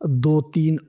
2-3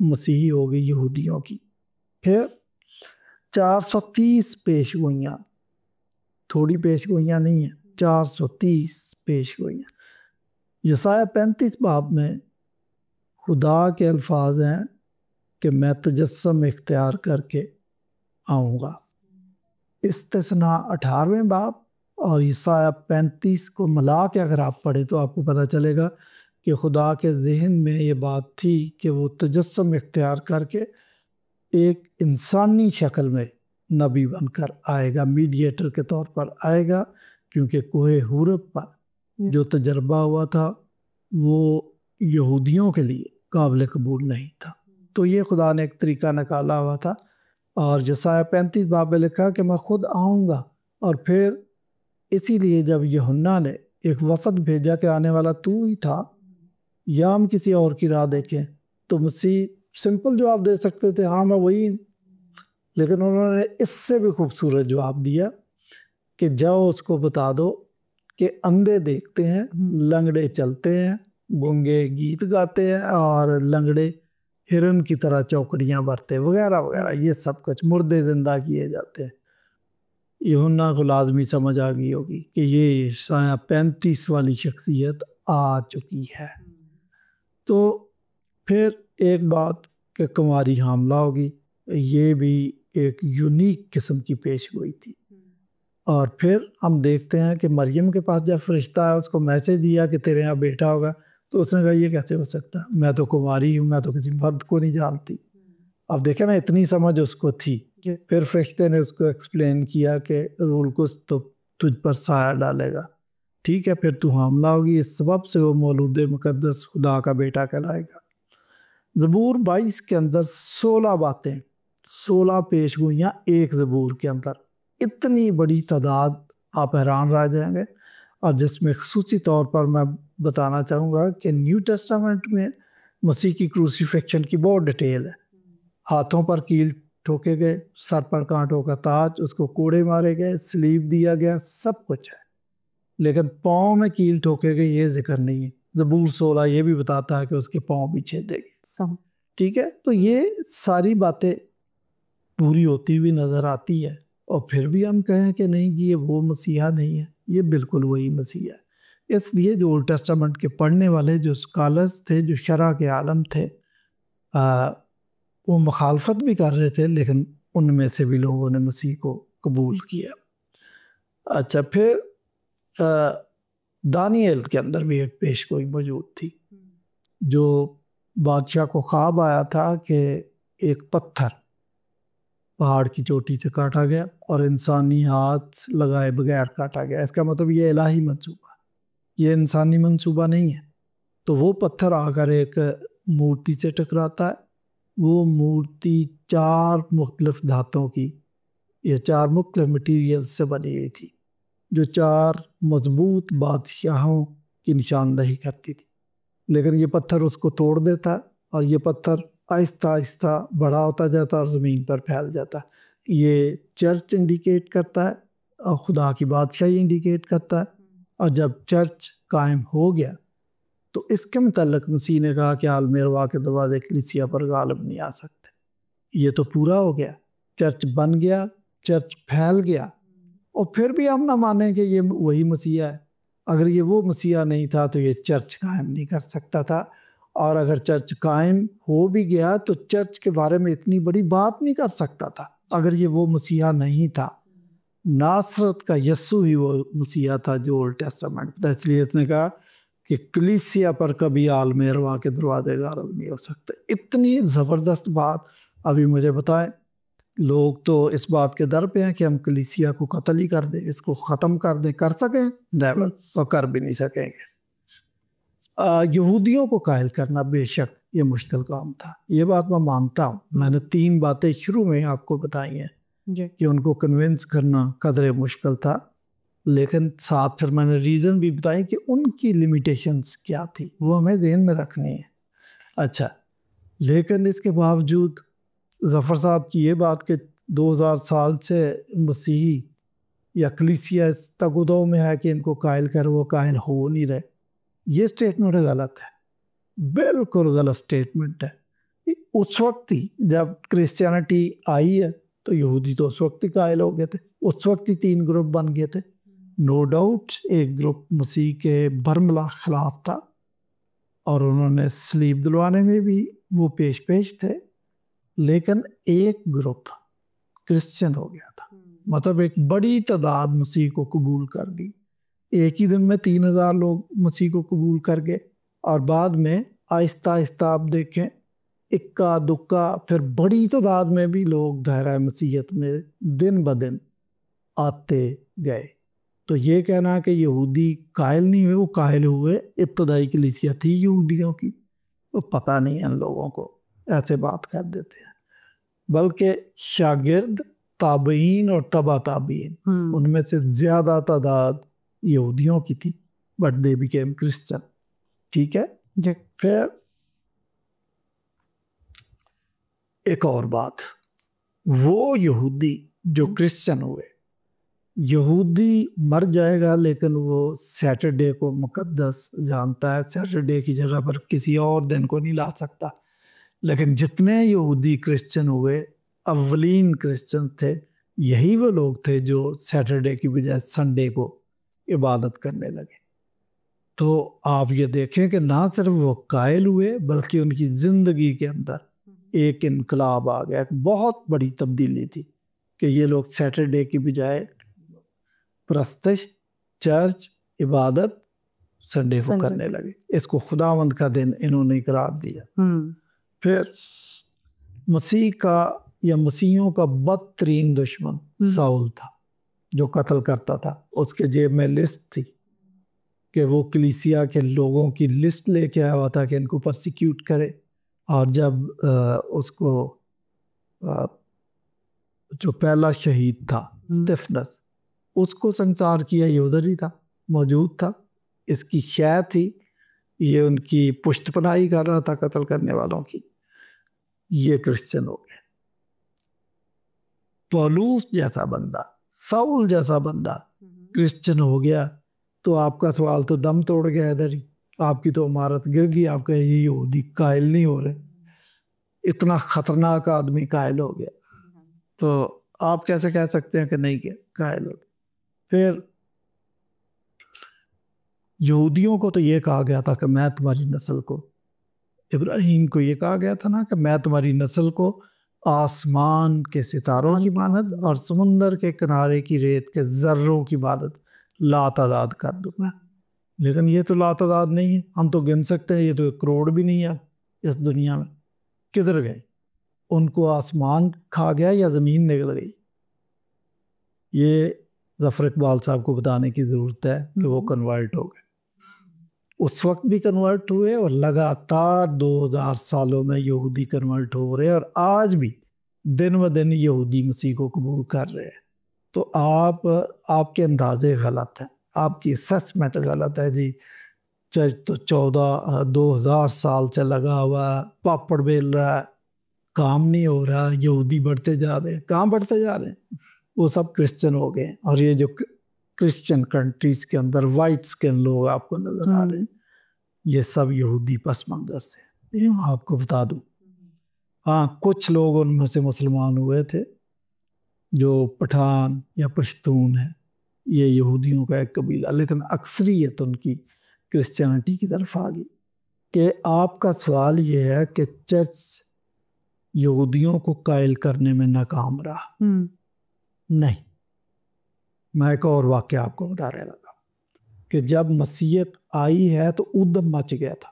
مسیحی ہو گئی یہودیوں کی. پھر 430 پیش گوئیاں، تھوڑی پیش گوئیاں نہیں ہیں، 430 پیش گوئیاں. یسایہ 35 باب میں خدا کے الفاظ ہیں کہ میں تجسم اختیار کر کے آؤں گا. استثناء 18ویں باب اور یسایہ 35 کو ملا کے اگر آپ پڑھیں تو آپ کو پتہ چلے گا کہ خدا کے ذہن میں یہ بات تھی کہ وہ تجسم اختیار کر کے ایک انسانی شکل میں نبی بن کر آئے گا، میڈیٹر کے طور پر آئے گا، کیونکہ کوہ حورب پر جو تجربہ ہوا تھا وہ یہودیوں کے لیے قابل قبول نہیں تھا. تو یہ خدا نے ایک طریقہ نکالا ہوا تھا. اور یسایہ 35 باب میں لکھا کہ میں خود آؤں گا. اور پھر اسی لیے جب یوحنا نے ایک وفد بھیجا کہ آنے والا تو ہی تھا یا ہم کسی اور کی راہ دیکھیں، تو مسیح سمپل جواب دے سکتے تھے، ہاں میں وہی ہوں. لیکن انہوں نے اس سے بھی خوبصورت جواب دیا کہ جاؤ اس کو بتا دو کہ اندھے دیکھتے ہیں، لنگڑے چلتے ہیں، گونگے گیت گاتے ہیں، اور لنگڑے ہرن کی طرح چوکڑیاں بھرتے وغیرہ وغیرہ، یہ سب کچھ مردے زندہ کیے جاتے ہیں. یوحنا کو لازمی سمجھ آ گئی ہوگی کہ یہ یسایہ 35 والی شخصیت آ چکی ہے. تو پھر ایک بات کہ کماری حاملہ ہوگی، یہ بھی ایک یونیک قسم کی پیش گوئی تھی. اور پھر ہم دیکھتے ہیں کہ مریم کے پاس جب فرشتہ ہے اس کو میسج دیا کہ تیرے یہاں بیٹا ہوگا، تو اس نے کہا یہ کیسے ہو سکتا ہے، میں تو کماری ہوں، میں تو کسی مرد کو نہیں جانتی. اب دیکھیں نا، اتنی سمجھ اس کو تھی. پھر فرشتے نے اس کو ایکسپلین کیا کہ روح القدس تو تجھ پر سایہ ڈالے گا، ٹھیک ہے، پھر تو حاملہ ہوگی، اس سبب سے وہ مولود مقدس خدا کا بیٹا کہلائے گا. زبور 22 کے اندر 16 باتیں، 16 پیش گوئیاں ایک زبور کے اندر، اتنی بڑی تعداد، آپ حیران رہ جائیں گے. اور جس میں خصوصی طور پر میں بتانا چاہوں گا کہ نیو ٹیسٹامنٹ میں مسیح کی کروسیفکشن کی بہت ڈیٹیل ہے. ہاتھوں پر کیل ٹھوکے گئے، سر پر کانٹوں کا تاج، اس کو کوڑے مارے گئے، سلیب دیا گیا، سب کچھ ہے. لیکن پاؤں میں کیل ٹھوکے گئے یہ ذکر نہیں ہے. زبور 16 یہ بھی بتاتا ہے کہ اس کے پاؤں بھی چھیدے گئے. ٹھیک ہے، تو یہ ساری باتیں پوری ہوتی ہوئی نظر آتی ہے. اور پھر بھی ہم کہیں کہ نہیں جی یہ وہ مسیحا نہیں ہے، یہ بالکل وہی مسیح ہے. اس لیے جو اولڈ ٹیسٹامنٹ کے پڑھنے والے جو اسکالرز تھے، جو شرح کے عالم تھے، وہ مخالفت بھی کر رہے تھے، لیکن ان میں سے بھی لوگوں نے مسیح کو قبول کیا. اچھا، پھر دانیل کے اندر بھی ایک پیش گوئی موجود تھی، جو بادشاہ کو خواب آیا تھا کہ ایک پتھر پہاڑ کی چوٹی سے کاٹا گیا اور انسانی ہاتھ لگائے بغیر کاٹا گیا. اس کا مطلب یہ الہی منصوبہ، یہ انسانی منصوبہ نہیں ہے. تو وہ پتھر آ کر ایک مورتی سے ٹکراتا ہے. وہ مورتی 4 مختلف دھاتوں کی یا 4 مختلف مٹیریل سے بنی ہوئی تھی، جو 4 مضبوط بادشاہوں کی نشاندہی کرتی تھی. لیکن یہ پتھر اس کو توڑ دیتا ہے، اور یہ پتھر آہستہ آہستہ بڑا ہوتا جاتا ہے اور زمین پر پھیل جاتا ہے. یہ چرچ انڈیکیٹ کرتا ہے اور خدا کی بادشاہی انڈیکیٹ کرتا ہے. اور جب چرچ قائم ہو گیا تو اس کے متعلق مسیح نے کہا کہ عالم ارواح کے دروازے کلیسیا پر غالب نہیں آ سکتے. یہ تو پورا ہو گیا، چرچ بن گیا، چرچ پھیل گیا. اور پھر بھی ہم نہ مانیں کہ یہ وہی مسیحا ہے. اگر یہ وہ مسیحا نہیں تھا تو یہ چرچ قائم نہیں کر سکتا تھا. اور اگر چرچ قائم ہو بھی گیا تو چرچ کے بارے میں اتنی بڑی بات نہیں کر سکتا تھا اگر یہ وہ مسیحا نہیں تھا. ناصرت کا یسوع ہی وہ مسیحا تھا جو اولڈ ٹیسٹامنٹ تھا. اس لیے اس نے کہا کہ کلیسیا پر کبھی عالم ارواح کے دروازے غالب نہیں ہو سکتے. اتنی زبردست بات. ابھی مجھے بتائیں، لوگ تو اس بات کے در پہ ہیں کہ ہم کلیسیا کو قتل ہی کر دیں، اس کو ختم کر دیں. کر سکیں؟ نیور. تو کر بھی نہیں سکیں گے. یہودیوں کو قائل کرنا بے شک یہ مشکل کام تھا، یہ بات میں مانتا ہوں. میں نے 3 باتیں شروع میں آپ کو بتائی ہیں کہ ان کو کنونس کرنا قدرے مشکل تھا، لیکن ساتھ پھر میں نے ریزن بھی بتائی کہ ان کی لیمیٹیشنز کیا تھی، وہ ہمیں ذہن میں رکھنی ہے. اچھا، لیکن اس کے باوجود ظفر صاحب کی یہ بات کہ 2000 سال سے مسیحی یا کلیسیا اس تگدو میں ہے کہ ان کو قائل کر، وہ قائل ہو نہیں رہے، یہ سٹیٹمنٹ غلط ہے، بالکل غلط سٹیٹمنٹ ہے. اس وقت ہی جب کرسچینٹی آئی ہے تو یہودی تو اس وقت ہی قائل ہو گئے تھے، اس وقت ہی 3 گروپ بن گئے تھے. نو ڈاؤٹ ایک گروپ مسیح کے برملا خلاف تھا اور انہوں نے سلیب دلوانے میں بھی وہ پیش تھے، لیکن ایک گروپ کرسچن ہو گیا تھا. مطلب ایک بڑی تعداد مسیح کو قبول کر لی. ایک ہی دن میں 3000 لوگ مسیح کو قبول کر گئے، اور بعد میں آہستہ آہستہ آپ دیکھیں اکا دکا پھر بڑی تعداد میں بھی لوگ دائرہ مسیحیت میں دن بدن آتے گئے. تو یہ کہنا کہ یہودی قائل نہیں ہوئے، وہ قائل ہوئے. ابتدائی کلیسیا تھی یہودیوں کی، وہ پتہ نہیں ان لوگوں کو، ایسے بات کر دیتے ہیں. بلکہ شاگرد تابعین اور تبع تابعین ان میں سے زیادہ تعداد یہودیوں کی تھی، بٹ دے بیکیم کرسچن. ٹھیک ہے جی. پھر ایک اور بات، وہ یہودی جو کرسچن ہوئے، یہودی مر جائے گا لیکن وہ سیٹرڈے کو مقدس جانتا ہے، سیٹرڈے کی جگہ پر کسی اور دن کو نہیں لا سکتا. لیکن جتنے یہودی کرسچن ہوئے، اولین کرسچن تھے، یہی وہ لوگ تھے جو سیٹرڈے کی بجائے سنڈے کو عبادت کرنے لگے. تو آپ یہ دیکھیں کہ نہ صرف وہ قائل ہوئے بلکہ ان کی زندگی کے اندر ایک انقلاب آ گیا. بہت بڑی تبدیلی تھی کہ یہ لوگ سیٹرڈے کی بجائے پرستش، چرچ، عبادت سنڈے کو کرنے لگے. اس کو خداوند کا دن انہوں نے قرار دیا. پھر مسیح کا یا مسیحیوں کا بدترین دشمن ساؤل تھا جو قتل کرتا تھا. اس کے جیب میں لسٹ تھی کہ وہ کلیسیا کے لوگوں کی لسٹ لے کے آیا ہوا تھا کہ ان کو پرسیکیوٹ کرے. اور جب اس کو جو پہلا شہید تھا اسٹیفنس، اس کو سنسار کیا، یہ ادھر ہی تھا، موجود تھا. اس کی شے تھی، یہ ان کی پشت پناہی کر رہا تھا قتل کرنے والوں کی. یہ کرسچن ہو گئے. پولوس جیسا بندہ، ساؤل جیسا بندہ کرسچن ہو گیا تو آپ کا سوال تو دم توڑ گیا ادھر ہی، آپ کی تو عمارت گر گئی. آپ کا یہ یہودی قائل نہیں ہو رہے، اتنا خطرناک آدمی قائل ہو گیا، تو آپ کیسے کہہ سکتے ہیں کہ نہیں کہ قائل ہو. پھر یہودیوں کو تو یہ کہا گیا تھا کہ میں تمہاری نسل کو، ابراہیم کو یہ کہا گیا تھا نا کہ میں تمہاری نسل کو آسمان کے ستاروں کی مانند اور سمندر کے کنارے کی ریت کے ذروں کی مانند لاتعداد کر دوں گا. لیکن یہ تو لاتعداد نہیں ہے، ہم تو گن سکتے ہیں، یہ تو 1 کروڑ بھی نہیں ہے اس دنیا میں. کدھر گئے؟ ان کو آسمان کھا گیا یا زمین نگل گئی؟ یہ ظفر اقبال صاحب کو بتانے کی ضرورت ہے کہ وہ کنورٹ ہو گئے. اس وقت بھی کنورٹ ہوئے اور لگاتار 2000 سالوں میں یہودی کنورٹ ہو رہے ہیں، اور آج بھی دن و دن یہودی مسیح کو قبول کر رہے ہیں. تو آپ کے اندازے غلط ہیں، آپ کی اسسمنٹ غلط ہے. جی چرچ تو 2000 سال سے لگا ہوا ہے، پاپڑ بیل رہا ہے، کام نہیں ہو رہا، یہودی بڑھتے جا رہے ہیں. کہاں بڑھتے جا رہے ہیں؟ وہ سب کرسچن ہو گئے. اور یہ جو کرسچن کنٹریز کے اندر وائٹ سکن لوگ آپ کو نظر آ رہے ہیں، یہ سب یہودی پس منظر سے. یہ آپ کو بتا دوں، ہاں کچھ لوگ ان میں سے مسلمان ہوئے تھے جو پٹھان یا پشتون ہیں، یہ یہودیوں کا ایک قبیلہ، لیکن اکثریت ان کی کرسچینٹی کی طرف آ گئی. کہ آپ کا سوال یہ ہے کہ چرچ یہودیوں کو قائل کرنے میں ناکام رہا. نہیں، میں ایک اور واقعہ آپ کو بتا رہا تھا کہ جب مسیحیت آئی ہے تو ادھم مچ گیا تھا،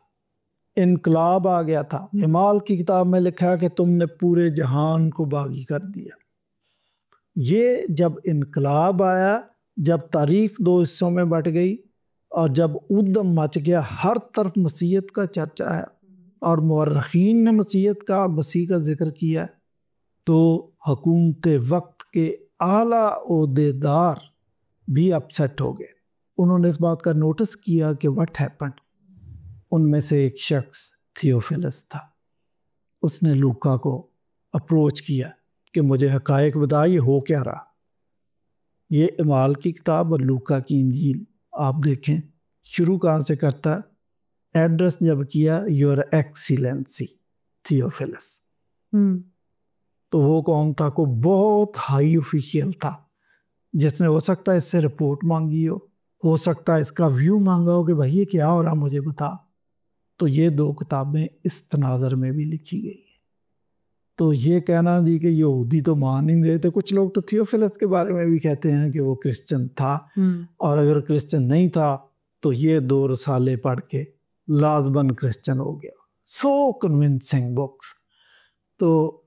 انقلاب آ گیا تھا. اعمال کی کتاب میں لکھا ہے کہ تم نے پورے جہان کو باغی کر دیا. یہ جب انقلاب آیا، جب تاریخ 2 حصوں میں بٹ گئی اور جب ادھم مچ گیا، ہر طرف مسیحیت کا چرچا ہے اور مورخین نے مسیحیت کا، مسیح کا ذکر کیا، تو حکومت وقت کے اعلیٰ عہدیدار بھی اپسیٹ ہو گئے. انہوں نے اس بات کا نوٹس کیا کہ واٹ ہیپنڈ. ان میں سے ایک شخص تھیوفیلس تھا. اس نے لوکا کو اپروچ کیا کہ مجھے حقائق بتا، یہ ہو کیا رہا. یہ اعمال کی کتاب اور لوکا کی انجیل آپ دیکھیں، شروع کہاں سے کرتا ہے؟ ایڈریس جب کیا، یور ایکسیلنسی تھیوفیلس. تو وہ کون تھا؟ کو بہت ہائی آفیشیل تھا جس نے ہو سکتا ہے اس سے رپورٹ مانگی ہو سکتا ہے اس کا ویو مانگا ہو کہ بھائی یہ کیا ہو رہا مجھے بتا. تو یہ 2 کتابیں اس تناظر میں بھی لکھی گئی ہیں. تو یہ کہنا جی کہ یہودی تو مان ہی نہیں رہے تھے. کچھ لوگ تو تھیوفیلس کے بارے میں بھی کہتے ہیں کہ وہ کرسچن تھا، اور اگر کرسچن نہیں تھا تو یہ 2 رسالے پڑھ کے لازماً کرسچن ہو گیا. سو کنونسنگ بکس. تو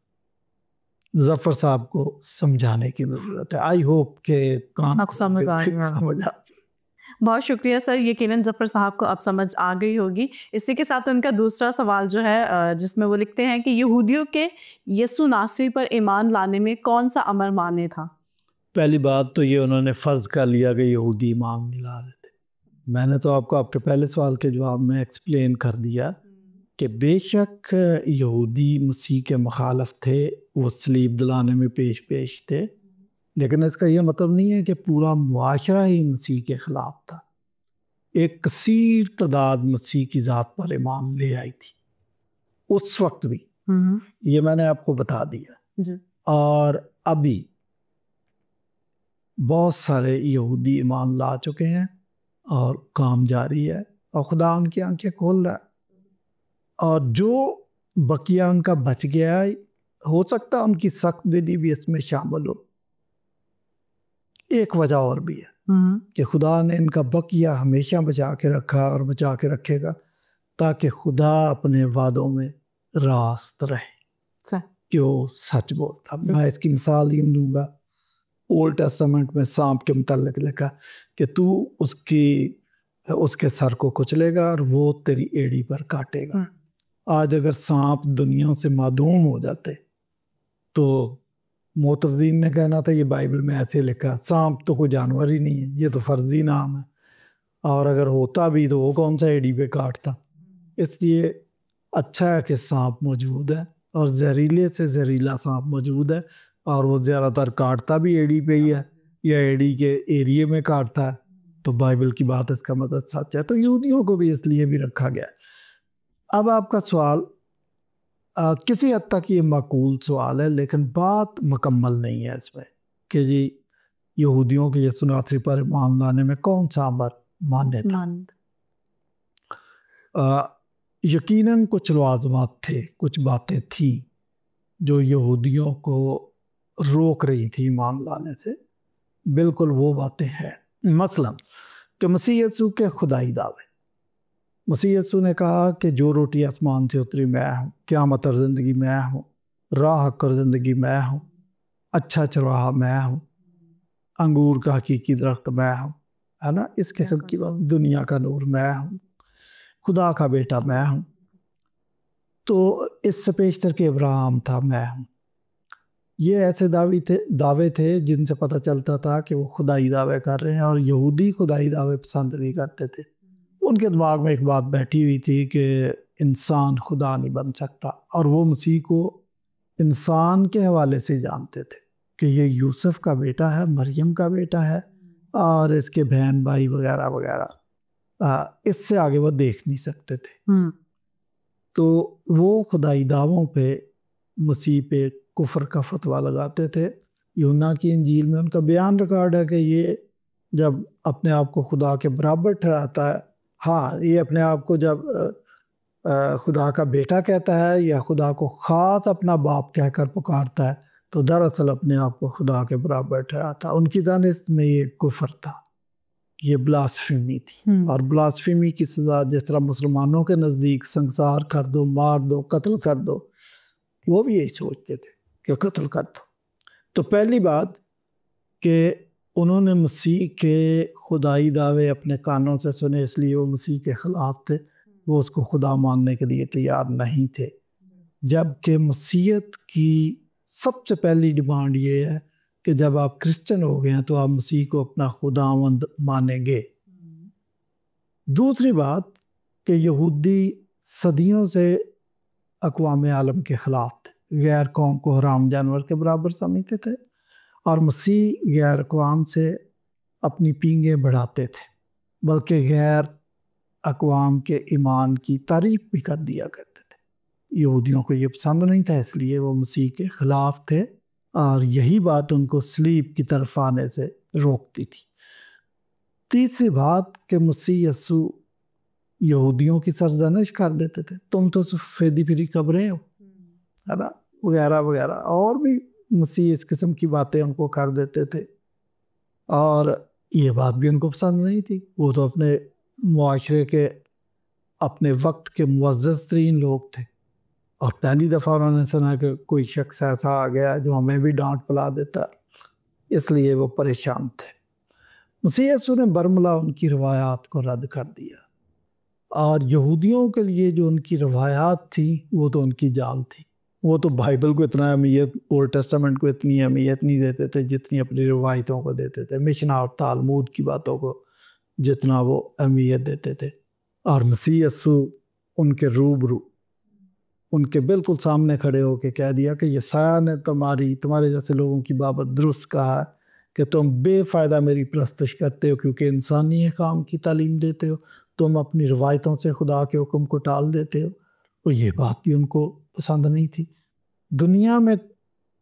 ظفر صاحب کو سمجھانے کی ضرورت ہے. آئی ہوپ کہ آپ سمجھ آ گیا. بہت شکریہ سر. یقیناً ظفر صاحب کو اب سمجھ آ گئی ہوگی. اسی کے ساتھ ان کا دوسرا سوال جو ہے جس میں وہ لکھتے ہیں کہ یہودیوں کے یسوع ناصری پر ایمان لانے میں کون سا امر مانے تھا؟ پہلی بات تو یہ انہوں نے فرض کر لیا کہ یہودی ایمان نہیں لا رہے تھے. میں نے تو آپ کو آپ کے پہلے سوال کے جواب میں ایکسپلین کر دیا کہ بے شک یہودی مسیح کے مخالف تھے، وہ صلیب دلانے میں پیش تھے، لیکن اس کا یہ مطلب نہیں ہے کہ پورا معاشرہ ہی مسیح کے خلاف تھا. ایک کثیر تعداد مسیح کی ذات پر ایمان لے آئی تھی اس وقت بھی. یہ میں نے آپ کو بتا دیا. اور ابھی بہت سارے یہودی ایمان لا چکے ہیں اور کام جاری ہے، اور خدا ان کی آنکھیں کھول رہا ہے. اور جو بقیہ ان کا بچ گیا ہے، ہو سکتا ہے ان کی سخت دلی بھی اس میں شامل ہو. ایک وجہ اور بھی ہے کہ خدا نے ان کا بقیہ ہمیشہ بچا کے رکھا اور بچا کے رکھے گا تاکہ خدا اپنے وعدوں میں راست رہے کہ وہ سچ بولتا. میں اس کی مثال یوں دوں گا، اولڈ ٹیسٹامنٹ میں سانپ کے متعلق لکھا کہ تو اس کے سر کو کچلے گا اور وہ تیری ایڑی پر کاٹے گا. آج اگر سانپ دنیا سے معدوم ہو جاتے تو معترضین نے کہنا تھا یہ بائبل میں ایسے لکھا، سانپ تو کوئی جانور ہی نہیں ہے، یہ تو فرضی نام ہے، اور اگر ہوتا بھی تو وہ کون سا ایڑی پہ کاٹتا. اس لیے اچھا ہے کہ سانپ موجود ہے، اور زہریلے سے زہریلا سانپ موجود ہے، اور وہ زیادہ تر کاٹتا بھی ایڑی پہ ہی ہے یا ایڑی کے ایریے میں کاٹتا ہے. تو بائبل کی بات اس کا مدد سچ ہے. تو یہودیوں کو بھی اس لیے بھی رکھا گیا. اب آپ کا سوال کسی حد تک یہ معقول سوال ہے، لیکن بات مکمل نہیں ہے اس میں کہ جی یہودیوں کے یسوع ناصری پر ایمان لانے میں کون سا امر مانے تھا. یقیناً کچھ لوازمات تھے، کچھ باتیں تھیں جو یہودیوں کو روک رہی تھی ایمان لانے سے. بالکل وہ باتیں ہیں. مثلا کہ مسیح یسوع کے خدائی دعوے. مسیح یسوع نے کہا کہ جو روٹی آسمان سے اتری میں ہوں، قیامت اور زندگی میں ہوں، راہ حق اور زندگی میں ہوں، اچھا چرواہا میں ہوں، انگور کا حقیقی درخت میں ہوں، ہے نا، اس قسم کی بات، دنیا کا نور میں ہوں، خدا کا بیٹا میں ہوں. تو اس سے پیشتر کہ ابراہیم تھا میں ہوں. یہ ایسے دعوے تھے جن سے پتہ چلتا تھا کہ وہ خدائی دعوے کر رہے ہیں، اور یہودی خدائی دعوے پسند نہیں کرتے تھے. ان کے دماغ میں ایک بات بیٹھی ہوئی تھی کہ انسان خدا نہیں بن سکتا، اور وہ مسیح کو انسان کے حوالے سے جانتے تھے کہ یہ یوسف کا بیٹا ہے، مریم کا بیٹا ہے، اور اس کے بہن بھائی وغیرہ وغیرہ. اس سے آگے وہ دیکھ نہیں سکتے تھے. تو وہ خدائی دعووں پہ مسیح پہ کفر کا فتویٰ لگاتے تھے. یونا کی انجیل میں ان کا بیان ریکارڈ ہے کہ یہ جب اپنے آپ کو خدا کے برابر ٹھہراتا ہے، ہاں یہ اپنے آپ کو جب خدا کا بیٹا کہتا ہے یا خدا کو خاص اپنا باپ کہہ کر پکارتا ہے تو دراصل اپنے آپ کو خدا کے برابر ٹھہراتا. ان کی دانست میں یہ کفر تھا، یہ بلاسفیمی تھی. اور بلاسفیمی کی سزا جس طرح مسلمانوں کے نزدیک سنسار کر دو، مار دو، قتل کر دو، وہ بھی یہی سوچتے تھے کہ قتل کر دو. تو پہلی بات کہ انہوں نے مسیح کے خدائی دعوے اپنے کانوں سے سنے، اس لیے وہ مسیح کے خلاف تھے، وہ اس کو خدا ماننے کے لیے تیار نہیں تھے. جبکہ مسیحیت کی سب سے پہلی ڈیمانڈ یہ ہے کہ جب آپ کرسچن ہو گئے ہیں تو آپ مسیح کو اپنا خداوند مانیں گے. دوسری بات کہ یہودی صدیوں سے اقوام عالم کے خلاف تھے، غیر قوم کو حرام جانور کے برابر سمجھتے تھے، اور مسیح غیر اقوام سے اپنی پینگیں بڑھاتے تھے، بلکہ غیر اقوام کے ایمان کی تعریف بھی کر دیا کرتے تھے. یہودیوں کو یہ پسند نہیں تھا، اس لیے وہ مسیح کے خلاف تھے، اور یہی بات ان کو صلیب کی طرف آنے سے روکتی تھی۔ تیسری بات کہ مسیح یسوع یہودیوں کی سرزنش کر دیتے تھے، تم تو صرف فیدی پھری قبریں ہو، ہے نا، وغیرہ وغیرہ، اور بھی مسیح اس قسم کی باتیں ان کو کر دیتے تھے، اور یہ بات بھی ان کو پسند نہیں تھی۔ وہ تو اپنے معاشرے کے، اپنے وقت کے معزز ترین لوگ تھے، اور پہلی دفعہ انہوں نے سنا کہ کوئی شخص ایسا آ گیا جو ہمیں بھی ڈانٹ پلا دیتا، اس لیے وہ پریشان تھے۔ مسیح یسوع نے برملا ان کی روایات کو رد کر دیا، اور یہودیوں کے لیے جو ان کی روایات تھی وہ تو ان کی جان تھی۔ وہ تو بائبل کو اتنا اہمیت، اولڈ ٹیسٹامنٹ کو اتنی اہمیت نہیں دیتے تھے جتنی اپنی روایتوں کو دیتے تھے، مشنا اور تالمود کی باتوں کو جتنا وہ اہمیت دیتے تھے۔ اور مسیح یسوع ان کے روبرو، ان کے بالکل سامنے کھڑے ہو کے کہہ دیا کہ یسایہ نے تمہارے جیسے لوگوں کی بابت درست کہا کہ تم بے فائدہ میری پرستش کرتے ہو کیونکہ انسانی احکام کی تعلیم دیتے ہو، تم اپنی روایتوں سے خدا کے حکم کو ٹال دیتے ہو۔ اور یہ بات بھی ان کو پسند نہیں تھی۔ دنیا میں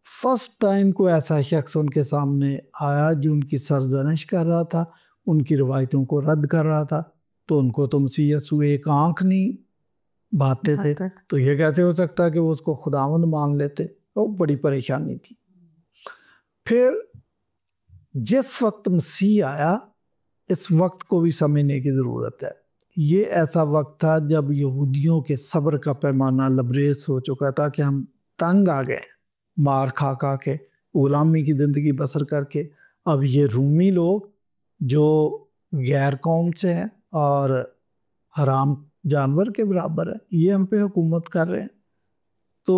فرسٹ ٹائم کو ایسا شخص ان کے سامنے آیا جو ان کی سرزنش کر رہا تھا، ان کی روایتوں کو رد کر رہا تھا، تو ان کو تو مسیح یسوع ایک آنکھ نہیں باتتے تھے، تو یہ کیسے ہو سکتا کہ وہ اس کو خداوند مان لیتے؟ وہ بڑی پریشانی تھی۔ پھر جس وقت مسیح آیا، اس وقت کو بھی سمجھنے کی ضرورت ہے۔ یہ ایسا وقت تھا جب یہودیوں کے صبر کا پیمانہ لبریز ہو چکا تھا کہ ہم تنگ آ گئے، مار کھا کے، غلامی کی زندگی بسر کر کے۔ اب یہ رومی لوگ جو غیر قوم سے ہیں اور حرام جانور کے برابر ہے، یہ ہم پہ حکومت کر رہے ہیں۔ تو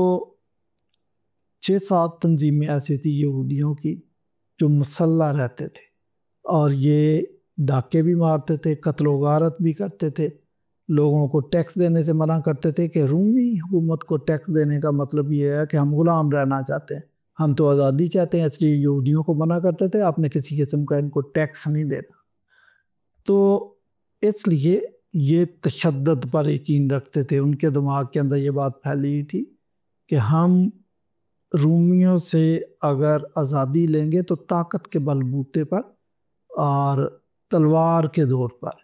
6-7 تنظیمیں ایسی تھی یہودیوں کی جو مسلح رہتے تھے، اور یہ ڈاکے بھی مارتے تھے، قتل و غارت بھی کرتے تھے، لوگوں کو ٹیکس دینے سے منع کرتے تھے کہ رومی حکومت کو ٹیکس دینے کا مطلب یہ ہے کہ ہم غلام رہنا چاہتے ہیں، ہم تو آزادی چاہتے ہیں، اس لیے یہودیوں کو منع کرتے تھے آپ نے کسی قسم کا ان کو ٹیکس نہیں دینا۔ تو اس لیے یہ تشدد پر یقین رکھتے تھے، ان کے دماغ کے اندر یہ بات پھیلی ہوئی تھی کہ ہم رومیوں سے اگر آزادی لیں گے تو طاقت کے بل بوتے پر اور تلوار کے دور پر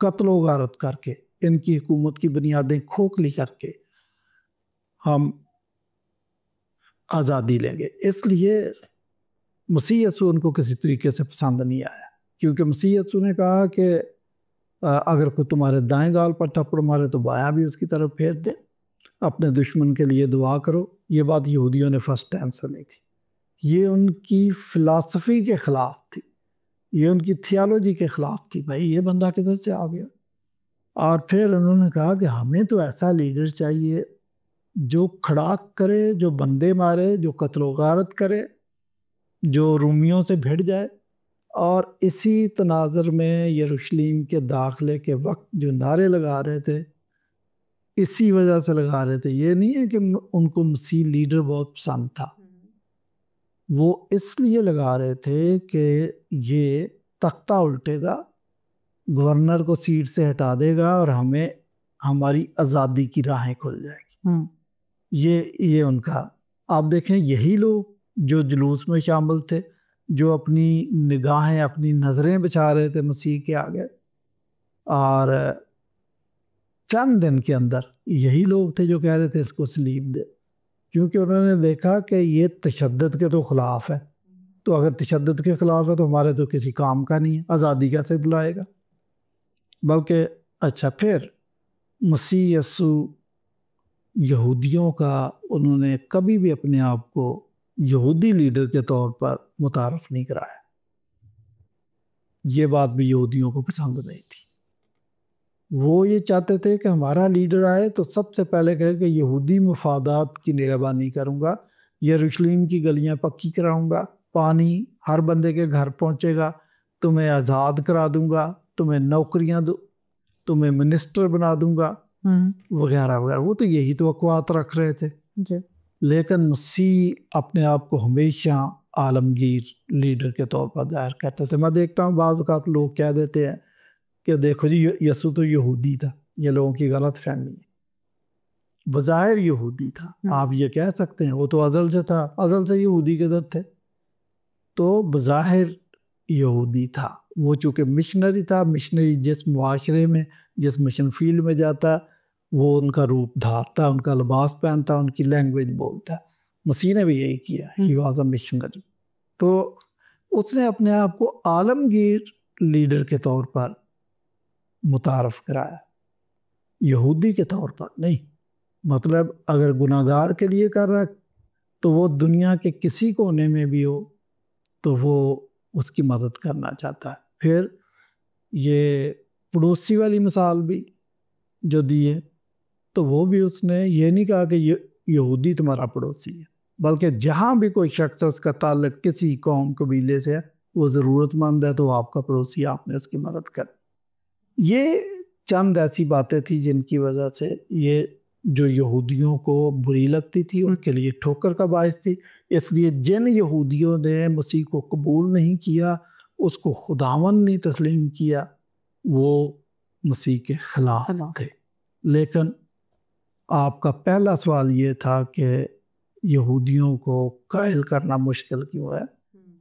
قتل و غارت کر کے، ان کی حکومت کی بنیادیں کھوکھلی کر کے ہم آزادی لیں گے۔ اس لیے مسیح یسوع ان کو کسی طریقے سے پسند نہیں آیا، کیونکہ مسیح یسوع نے کہا کہ اگر کوئی تمہارے دائیں گال پر تھپڑ مارے تو بایاں بھی اس کی طرف پھیر دے، اپنے دشمن کے لیے دعا کرو۔ یہ بات یہودیوں نے فرسٹ ٹائم سنی تھی، یہ ان کی فلسفی کے خلاف تھی، یہ ان کی تھیالوجی کے خلاف تھی۔ بھائی یہ بندہ کدھر سے آ گیا؟ اور پھر انہوں نے کہا کہ ہمیں تو ایسا لیڈر چاہیے جو کھڑاک کرے، جو بندے مارے، جو قتل و غارت کرے، جو رومیوں سے بھیڑ جائے۔ اور اسی تناظر میں یروشلم کے داخلے کے وقت جو نعرے لگا رہے تھے، اسی وجہ سے لگا رہے تھے، یہ نہیں ہے کہ ان کو مسیح لیڈر بہت پسند تھا، وہ اس لیے لگا رہے تھے کہ یہ تختہ الٹے گا، گورنر کو سیٹ سے ہٹا دے گا اور ہمیں ہماری آزادی کی راہیں کھل جائے گی۔ یہ ان کا، آپ دیکھیں یہی لوگ جو جلوس میں شامل تھے، جو اپنی نگاہیں، اپنی نظریں بچھا رہے تھے مسیح کے آگے، اور چند دن کے اندر یہی لوگ تھے جو کہہ رہے تھے اس کو صلیب دے، کیونکہ انہوں نے دیکھا کہ یہ تشدد کے تو خلاف ہے، تو اگر تشدد کے خلاف ہے تو ہمارے تو کسی کام کا نہیں ہے، آزادی کیسے دلائے گا؟ بلکہ اچھا، پھر مسیح یسوع یہودیوں کا، انہوں نے کبھی بھی اپنے آپ کو یہودی لیڈر کے طور پر متعارف نہیں کرایا۔ یہ بات بھی یہودیوں کو پسند نہیں تھی۔ وہ یہ چاہتے تھے کہ ہمارا لیڈر آئے تو سب سے پہلے کہے کہ یہودی مفادات کی نگہبانی کروں گا، یروشلم کی گلیاں پکی کراؤں گا، پانی ہر بندے کے گھر پہنچے گا، تمہیں آزاد کرا دوں گا، تمہیں نوکریاں دو، تمہیں منسٹر بنا دوں گا، وغیرہ وغیرہ۔ وہ تو یہی توقعات رکھ رہے تھے، لیکن مسیح اپنے آپ کو ہمیشہ عالمگیر لیڈر کے طور پر ظاہر کرتے تھے۔ میں دیکھتا ہوں بعض اوقات لوگ کہہ دیتے ہیں کہ دیکھو جی یسوع تو یہودی تھا، یہ لوگوں کی غلط فہمی ہے۔ بظاہر یہودی تھا، آپ یہ کہہ سکتے ہیں، وہ تو ازل سے تھا، ازل سے یہودی کے در تھے، تو بظاہر یہودی تھا، وہ چونکہ مشنری تھا، مشنری جس معاشرے میں جس مشن فیلڈ میں جاتا وہ ان کا روپ دھارتا، ان کا لباس پہنتا، ان کی لینگویج بولتا. مسیح نے بھی یہی کیا، ہی واز اے مشنری. تو اس نے اپنے آپ کو عالمگیر لیڈر کے طور پر متعارف کرایا، یہودی کے طور پر نہیں. مطلب اگر گناہگار کے لیے کر رہا تو وہ دنیا کے کسی کونے میں بھی ہو تو وہ اس کی مدد کرنا چاہتا ہے. پھر یہ پڑوسی والی مثال بھی جو دی ہے تو وہ بھی اس نے یہ نہیں کہا کہ یہودی تمہارا پڑوسی ہے، بلکہ جہاں بھی کوئی شخص اس کا تعلق کسی قوم قبیلے سے ہے، وہ ضرورت مند ہے تو وہ آپ کا پڑوسی، آپ نے اس کی مدد کر. یہ چند ایسی باتیں تھیں جن کی وجہ سے یہ جو یہودیوں کو بری لگتی تھی ان کے لیے ٹھوکر کا باعث تھی. اس لیے جن یہودیوں نے مسیح کو قبول نہیں کیا، اس کو خداوند نہیں تسلیم کیا، وہ مسیح کے خلاف تھے. لیکن آپ کا پہلا سوال یہ تھا کہ یہودیوں کو قائل کرنا مشکل کیوں ہے،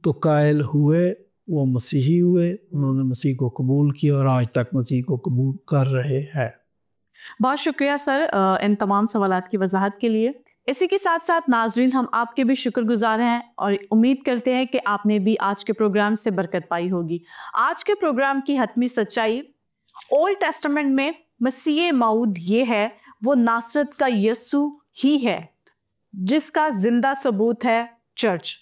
تو قائل ہوئے، وہ مسیحی ہوئے، انہوں نے مسیح کو قبول کیا اور آج تک مسیح کو قبول کر رہے ہیں. بہت شکریہ سر ان تمام سوالات کی وضاحت کے لیے. اسی کے ساتھ ساتھ ناظرین، ہم آپ کے بھی شکر گزار ہیں اور امید کرتے ہیں کہ آپ نے بھی آج کے پروگرام سے برکت پائی ہوگی. آج کے پروگرام کی حتمی سچائی اولڈ ٹیسٹمنٹ میں مسیح موعود یہ ہے، وہ ناصرت کا یسوع ہی ہے جس کا زندہ ثبوت ہے چرچ.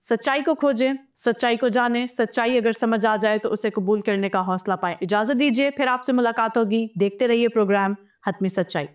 سچائی کو کھوجیں، سچائی کو جانیں، سچائی اگر سمجھ آ جائے تو اسے قبول کرنے کا حوصلہ پائیں. اجازت دیجیے، پھر آپ سے ملاقات ہوگی. دیکھتے رہیے پروگرام حتمی سچائی.